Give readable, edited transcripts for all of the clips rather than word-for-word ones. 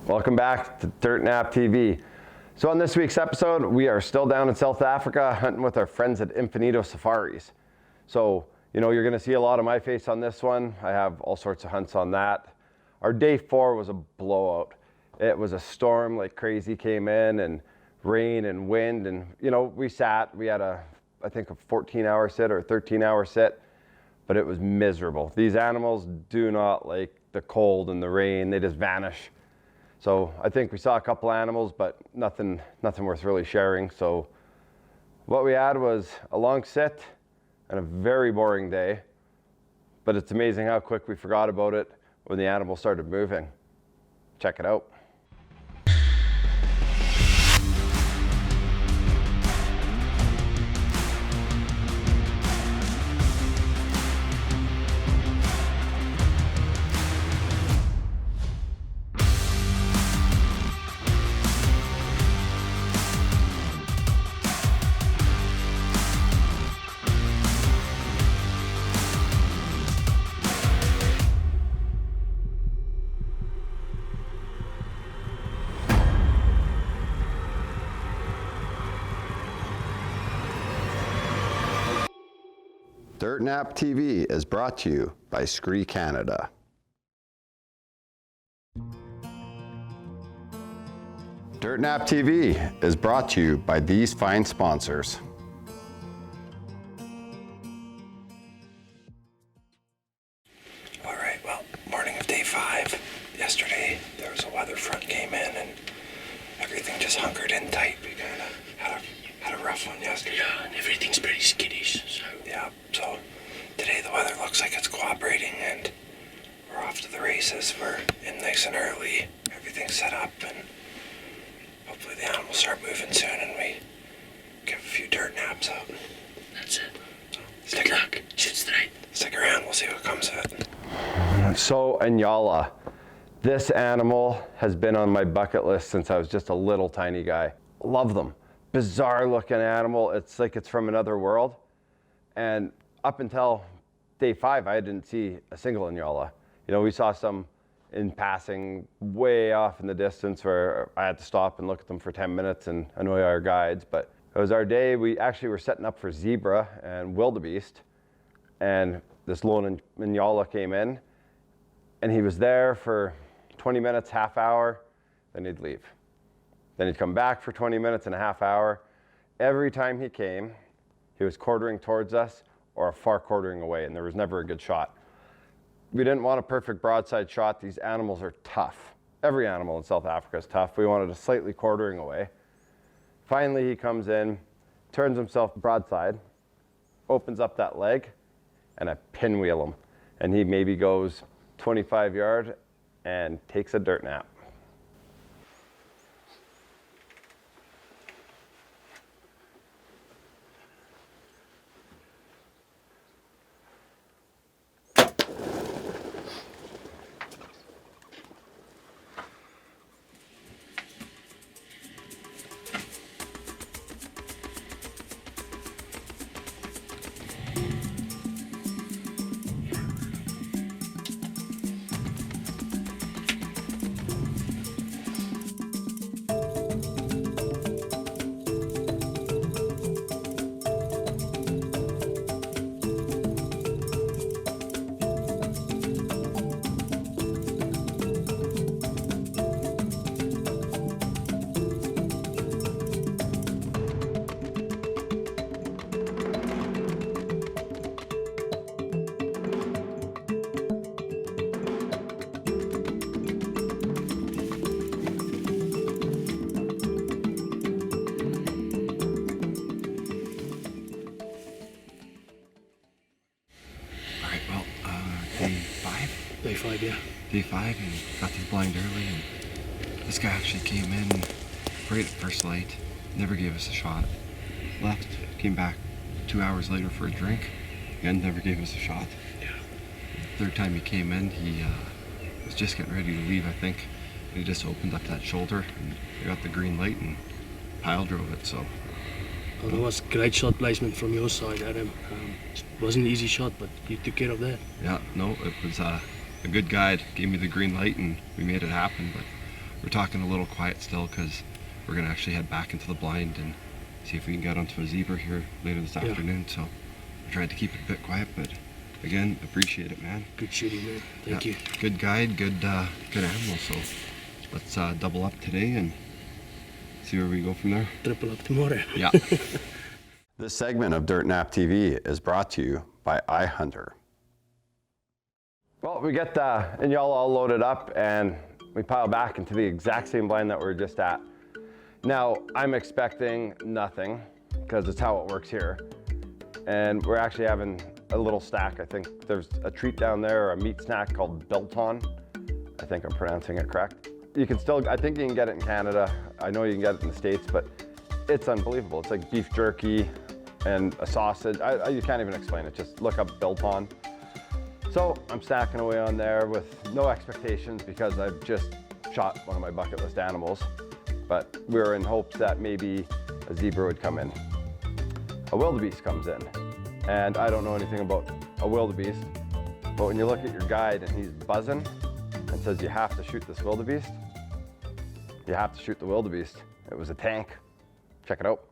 Welcome back to Dirt Nap TV. So on this week's episode, we are still down in South Africa hunting with our friends at Infinito Safaris. So, you're gonna see a lot of my face on this one. I have all sorts of hunts on that. Our day 4 was a blowout. It was a storm like crazy came in, and rain and wind, and we had I think a 14-hour sit or a 13-hour sit, but it was miserable. These animals do not like the cold and the rain. They just vanish. So I think we saw a couple animals, but nothing worth really sharing. So what we had was a long sit and a very boring day, but it's amazing how quick we forgot about it when the animals started moving. Check it out. Dirt Nap TV is brought to you by Scree Canada. Dirt Nap TV is brought to you by these fine sponsors. All right, well, morning of day 5. Yesterday, there was a weather front came in and everything just hunkered in tight. We kind of had a rough one yesterday. Yeah, and everything's pretty skittish, so. Yeah, so today the weather looks like it's cooperating and we're off to the races. We're in nice and early. Everything's set up and hopefully the animals start moving soon and we give a few dirt naps out. That's it. So, Good luck. Shoot straight. Stick around, we'll see what comes of it. So Nyala, this animal has been on my bucket list since I was just a little tiny guy. Love them. Bizarre looking animal. It's like it's from another world. And up until day 5, I didn't see a single Nyala. We saw some in passing way off in the distance where I had to stop and look at them for 10 minutes and annoy our guides. But it was our day. We actually were setting up for zebra and wildebeest. And this lone Nyala came in and he was there for 20 minutes, half hour, then he'd leave. Then he'd come back for 20 minutes and a half hour. Every time he came, he was quartering towards us or a far quartering away, and there was never a good shot. We didn't want a perfect broadside shot. These animals are tough. Every animal in South Africa is tough. We wanted a slightly quartering away. Finally, he comes in, turns himself broadside, opens up that leg, and I pinwheel him. And he maybe goes 25 yard and takes a dirt nap. Day 5, yeah. Day 5 and got to the blind early and this guy actually came in right at first light, never gave us a shot. Left, came back 2 hours later for a drink, again never gave us a shot. Yeah. The third time he came in, he was just getting ready to leave, I think. He just opened up that shoulder and I got the green light and pile drove it, so. Well, it was great shot placement from your side, Adam. It wasn't an easy shot, but you took care of that. Yeah, no, it was a good guide, gave me the green light and we made it happen, but we're talking a little quiet still because we're gonna actually head back into the blind and see if we can get onto a zebra here later this afternoon. So we're trying to keep it a bit quiet, but again, appreciate it, man. Good shooting, man. Thank you. Good guide, good animal. So let's double up today and see where we go from there. Triple up tomorrow. Yeah. This segment of Dirt Nap TV is brought to you by iHunter. Well, we get the Nyala all loaded up and we pile back into the exact same blind that we were just at. Now, I'm expecting nothing because it's how it works here. And we're actually having a little stack. I think there's a treat down there, a meat snack called biltong. I think I'm pronouncing it correct. You can still, I think you can get it in Canada. I know you can get it in the States, but it's unbelievable. It's like beef jerky and a sausage. You can't even explain it. Just look up biltong. So I'm stacking away on there with no expectations because I've just shot one of my bucket list animals. But we were in hopes that maybe a zebra would come in. A wildebeest comes in. And I don't know anything about a wildebeest, but when you look at your guide and he's buzzing and says you have to shoot this wildebeest, you have to shoot the wildebeest. It was a tank. Check it out.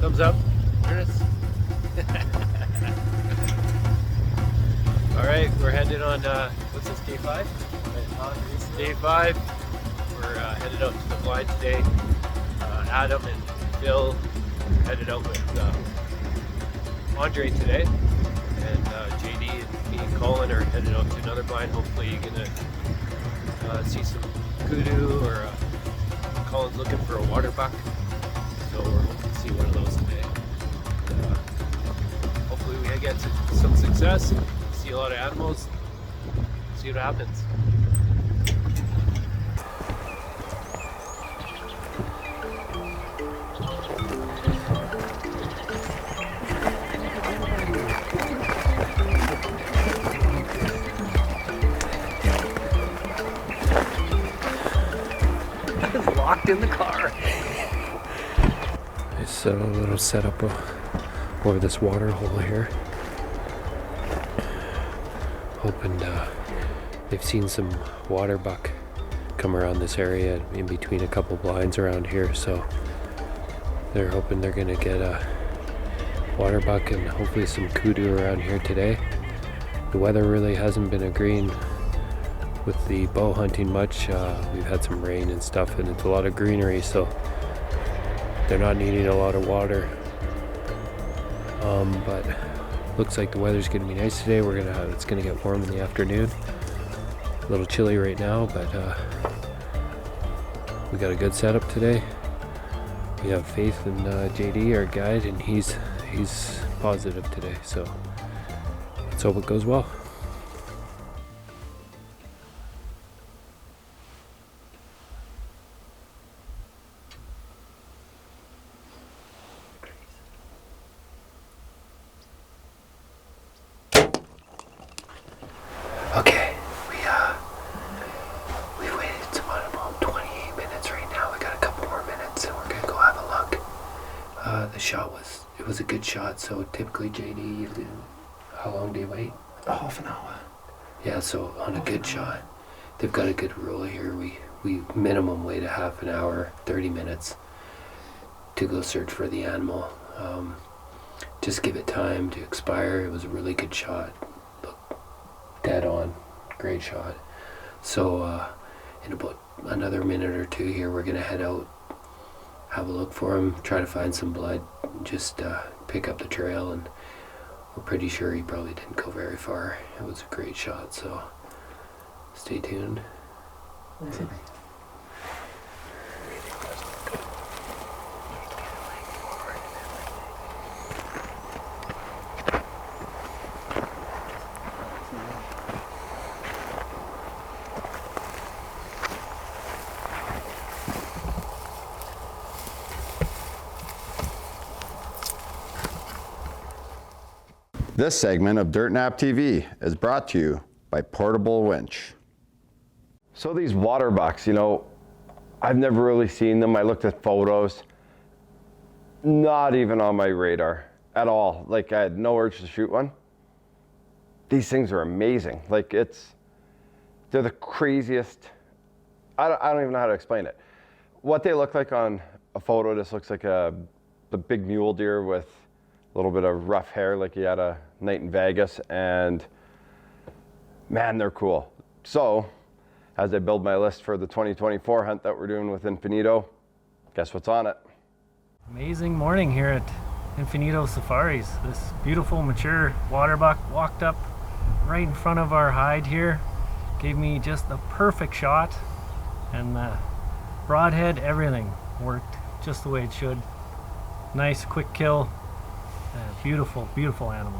Thumbs up, Ernest. All right, we're headed on, what's this, day 5? Day 5. We're headed out to the blind today. Adam and Phil headed out with Andre today. And JD and me and Colin are headed out to another blind. Hopefully you're gonna see some kudu, or Colin's looking for a water buck. So we're hoping to see one of those today. Hopefully we get some success, see a lot of animals, see what happens. Locked in the car. Nice little setup over this water hole here. Hoping they've seen some water buck come around this area in between a couple blinds around here, so they're hoping they're gonna get a water buck and hopefully some kudu around here today. The weather really hasn't been agreeing with the bow hunting much. We've had some rain and stuff, and it's a lot of greenery, so they're not needing a lot of water. But looks like the weather's gonna be nice today. It's gonna get warm in the afternoon. A little chilly right now, but we got a good setup today. We have faith in JD, our guide, and he's positive today. So let's hope it goes well. The shot was a good shot. So typically, JD, how long do you wait? Half an hour. Yeah, so on a good shot, they've got a good rule here. We minimum wait a half an hour, 30 minutes to go search for the animal. Just give it time to expire. It was a really good shot. Look, dead on, great shot. So in about another minute or two here, we're gonna head out, have a look for him, try to find some blood, just pick up the trail, and we're pretty sure he probably didn't go very far. It was a great shot, so stay tuned. This segment of Dirt Nap TV is brought to you by Portable Winch. So these water bucks, I've never really seen them. I looked at photos, not even on my radar at all. Like, I had no urge to shoot one. These things are amazing. Like, they're the craziest. I don't even know how to explain it. What they look like on a photo, this looks like the big mule deer with a little bit of rough hair, like he had a night in Vegas, and man, they're cool. So, as I build my list for the 2024 hunt that we're doing with Infinito, guess what's on it? Amazing morning here at Infinito Safaris. This beautiful mature water buck walked up right in front of our hide here, gave me just the perfect shot, and the broadhead, everything worked just the way it should. Nice quick kill. Beautiful, beautiful animal.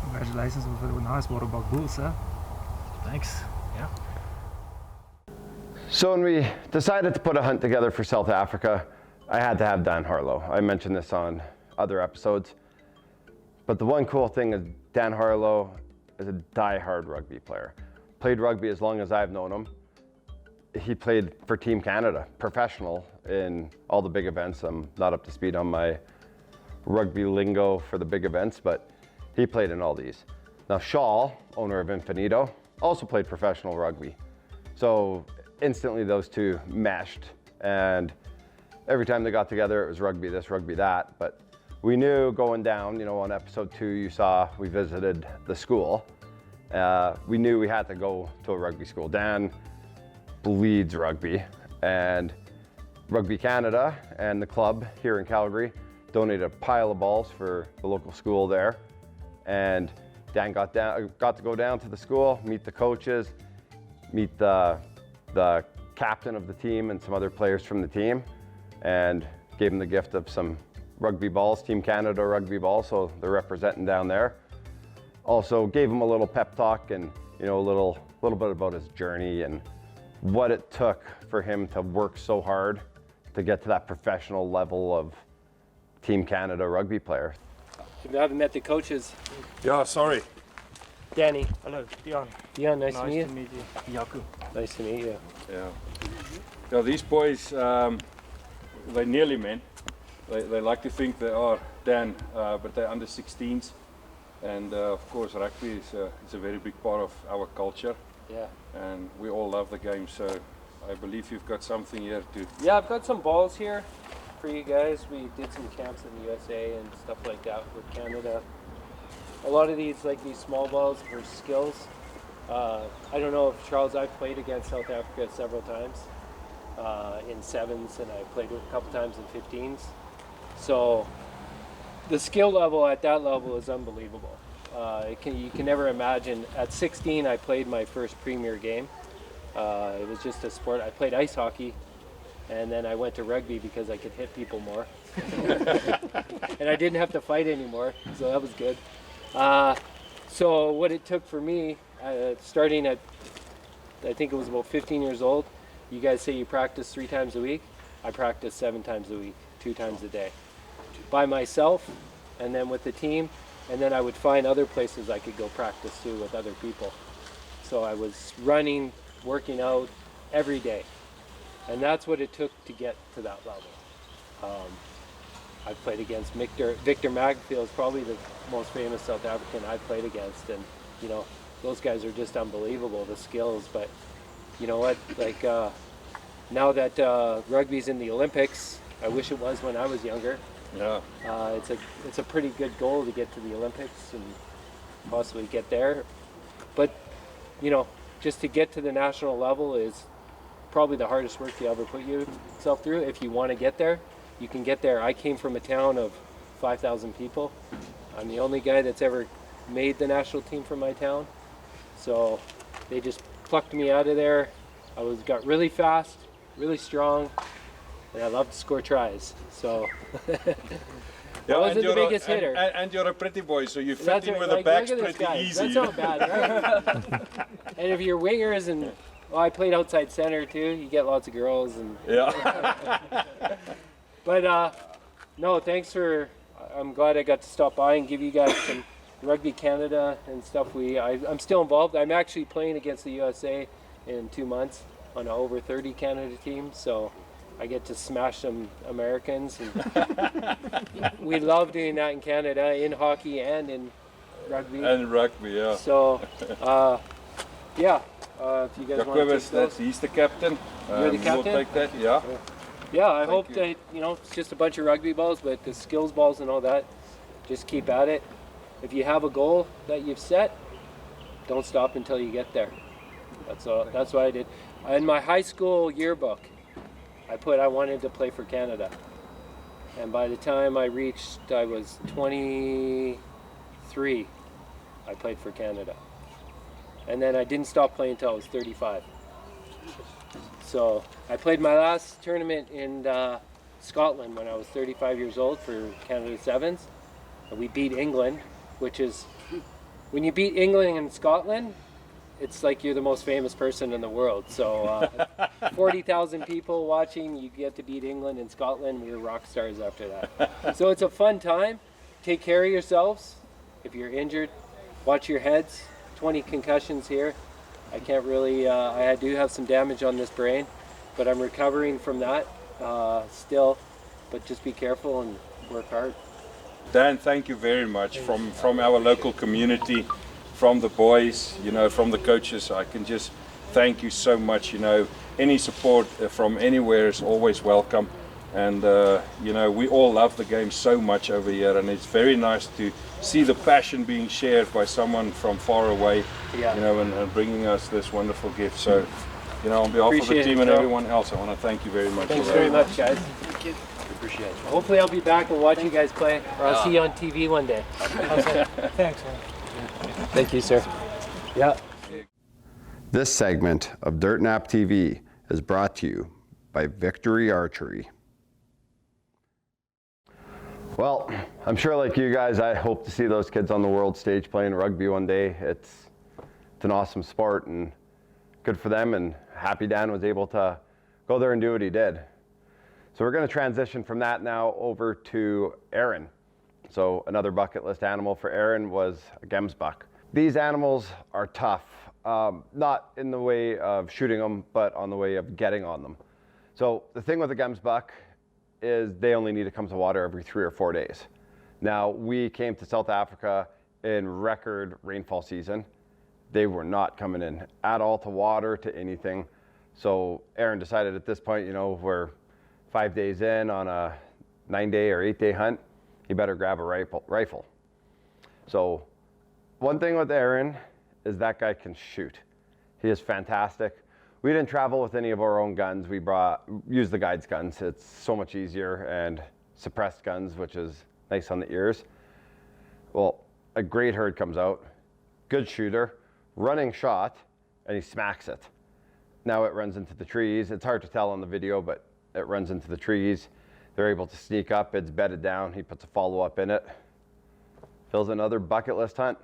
Congratulations with a nice water buck bull, sir. Thanks. Yeah. So when we decided to put a hunt together for South Africa, I had to have Dan Harlow. I mentioned this on other episodes. But the one cool thing is Dan Harlow is a die-hard rugby player. Played rugby as long as I've known him. He played for Team Canada, professional in all the big events. I'm not up to speed on my rugby lingo for the big events, but he played in all these. Now Shaw, owner of Infinito, also played professional rugby. So instantly those two meshed, and every time they got together it was rugby this, rugby that. But we knew going down, on episode 2 you saw we visited the school. We knew we had to go to a rugby school. Dan bleeds rugby, and Rugby Canada and the club here in Calgary donated a pile of balls for the local school there. And Dan got to go down to the school, meet the coaches, meet the captain of the team and some other players from the team, and gave him the gift of some rugby balls, Team Canada rugby balls, so they're representing down there. Also gave him a little pep talk and a little bit about his journey and what it took for him to work so hard to get to that professional level of Team Canada rugby player. If you haven't met the coaches, Yeah, sorry. Danny. Hello, Dion. Dion, nice to meet you. to meet you. Yaku. Nice to meet you. Yeah, these boys, they're nearly men. They like to think they are Dan, but they're under 16s. And of course, rugby is a very big part of our culture. Yeah. And we all love the game, so I believe you've got something here to... Yeah, I've got some balls here for you guys. We did some camps in the USA and stuff like that with Canada. A lot of these, like these small balls, for skills. I don't know if Charles, I've played against South Africa several times in 7s, and I played a couple times in 15s. So the skill level at that level is unbelievable. You can never imagine. At 16, I played my first premier game. It was just a sport. I played ice hockey, and then I went to rugby because I could hit people more. And I didn't have to fight anymore, so that was good. So what it took for me, starting at, I think it was about 15 years old, you guys say you practice 3 times a week. I practice 7 times a week, 2 times a day. By myself, and then with the team, and then I would find other places I could go practice too with other people. So I was running, working out every day. And that's what it took to get to that level. I've played against Victor Magfield is probably the most famous South African I've played against, and you know, those guys are just unbelievable, the skills. But you know what, like now that rugby's in the Olympics, I wish it was when I was younger. Yeah. It's a pretty good goal to get to the Olympics and possibly get there. But you know, just to get to the national level is probably the hardest work you ever put yourself through. If you want to get there, you can get there. I came from a town of 5,000 people. I'm the only guy that's ever made the national team from my town. So they just plucked me out of there. Got really fast, really strong, and I love to score tries. So I wasn't the biggest hitter. And you're a pretty boy, so you fit in with the backs pretty easy. That's not bad, right? And if you're wingers and I played outside center too, you get lots of girls and Yeah. But no, thanks for. I'm glad I got to stop by and give you guys some Rugby Canada and stuff. I'm still involved. I'm actually playing against the USA in 2 months on an over 30 Canada team, so I get to smash some Americans. And we love doing that in Canada, in hockey and in rugby. And rugby, yeah. So, yeah. If you guys want to take those. He's the captain. You're the captain? We'll take that, yeah. Yeah, I hope that, you know, it's just a bunch of rugby balls, but the skills balls and all that, just keep at it. If you have a goal that you've set, don't stop until you get there. That's all. That's what I did. In my high school yearbook, I put I wanted to play for Canada. And by the time I was 23, I played for Canada. And then I didn't stop playing until I was 35. So I played my last tournament in Scotland when I was 35 years old for Canada Sevens. And we beat England, which is, when you beat England and Scotland, it's like you're the most famous person in the world. So 40,000 people watching, you get to beat England and Scotland, we were rock stars after that. So it's a fun time. Take care of yourselves. If you're injured, watch your heads. 20 concussions here. I can't really, I do have some damage on this brain, but I'm recovering from that still. But just be careful and work hard. Dan, thank you very much from our local community, from the boys, you know, from the coaches. I can just thank you so much. You know, any support from anywhere is always welcome. And, you know, we all love the game so much over here, and it's very nice to see the passion being shared by someone from far away, Yeah. you know, and bringing us this wonderful gift. So, you know, on behalf of the Appreciate team it, and Joe. everyone else, I want to thank you very much. Thanks very much, guys. Thank you. Appreciate it. Hopefully I'll be back and watch you guys play, or I'll see you on TV one day. Thanks. Thank you, sir. Yeah. This segment of Dirt Nap TV is brought to you by Victory Archery. Well, I'm sure like you guys, I hope to see those kids on the world stage playing rugby one day. It's an awesome sport and good for them, and happy Dan was able to go there and do what he did. So we're going to transition from that now over to Arron. So another bucket list animal for Arron was a gemsbok. These animals are tough, not in the way of shooting them, but on the way of getting on them. So the thing with a gemsbok is they only need to come to water every 3 or 4 days. Now, we came to South Africa in record rainfall season. They were not coming in at all to water, to anything. So Arron decided at this point, you know, we're 5 days in on a 9-day or 8-day hunt, he better grab a rifle. So one thing with Arron is that guy can shoot. He is fantastic. We didn't travel with any of our own guns. We used the guide's guns. It's so much easier, and suppressed guns, which is nice on the ears. Well, a great herd comes out, good shooter, running shot, and he smacks it. Now it runs into the trees. It's hard to tell on the video, but it runs into the trees. They're able to sneak up. It's bedded down. He puts a follow-up in it. Fills another bucket list hunt.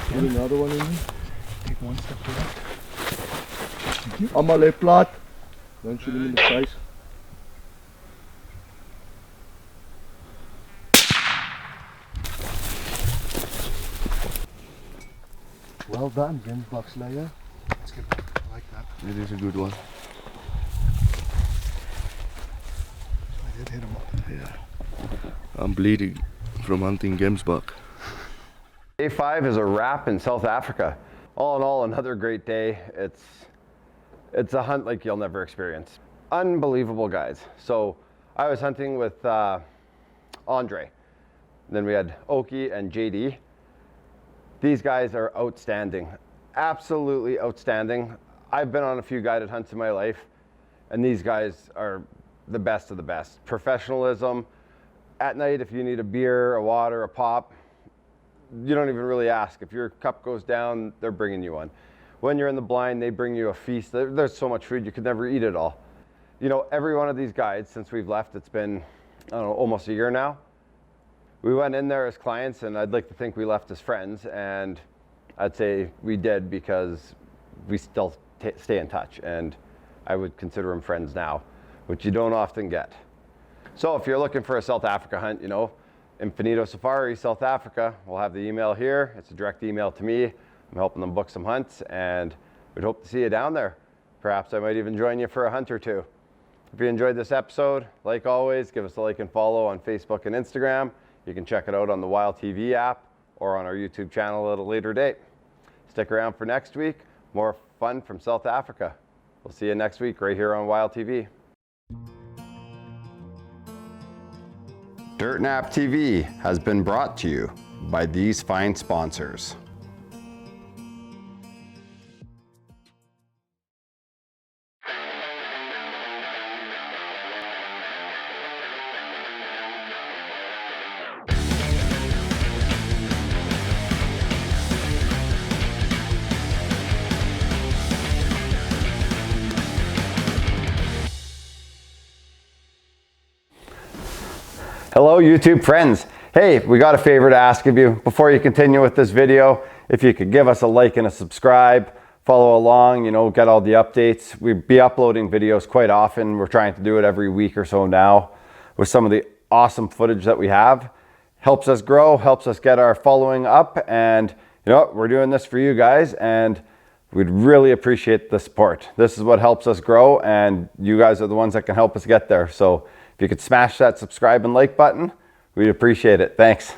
Put another one in. Take one step to left. On my left plot. Don't shoot him in the face. Well done, gemsbok slayer. That's good. I like that. It is a good one. I did hit him up. Yeah. I'm bleeding from hunting gemsbok. Day 5 is a wrap in South Africa. All in all, another great day. It's a hunt like you'll never experience. Unbelievable guys. So I was hunting with Andre. Then we had Oki and JD. These guys are outstanding. Absolutely outstanding. I've been on a few guided hunts in my life, and these guys are the best of the best. Professionalism. At night, if you need a beer, a water, a pop, you don't even really ask. If your cup goes down, they're bringing you one. When you're in the blind, they bring you a feast. There's so much food, you could never eat it all. You know, every one of these guides, since we've left, it's been, I don't know, almost a year now. We went in there as clients, and I'd like to think we left as friends, and I'd say we did because we still stay in touch, and I would consider them friends now, which you don't often get. So if you're looking for a South Africa hunt, you know, Infinito Safari, South Africa, we'll have the email here. It's a direct email to me. I'm helping them book some hunts, and we'd hope to see you down there. Perhaps I might even join you for a hunt or two. If you enjoyed this episode, like always, give us a like and follow on Facebook and Instagram. You can check it out on the Wild TV app or on our YouTube channel at a later date. Stick around for next week. More fun from South Africa. We'll see you next week right here on Wild TV. Dirt Nap TV has been brought to you by these fine sponsors. Hello YouTube friends. Hey, we got a favor to ask of you. Before you continue with this video, if you could give us a like and a subscribe, follow along, you know, get all the updates. We'll be uploading videos quite often. We're trying to do it every week or so now with some of the awesome footage that we have. Helps us grow, helps us get our following up, and you know, we're doing this for you guys, and we'd really appreciate the support. This is what helps us grow, and you guys are the ones that can help us get there. So if you could smash that subscribe and like button, we'd appreciate it. Thanks.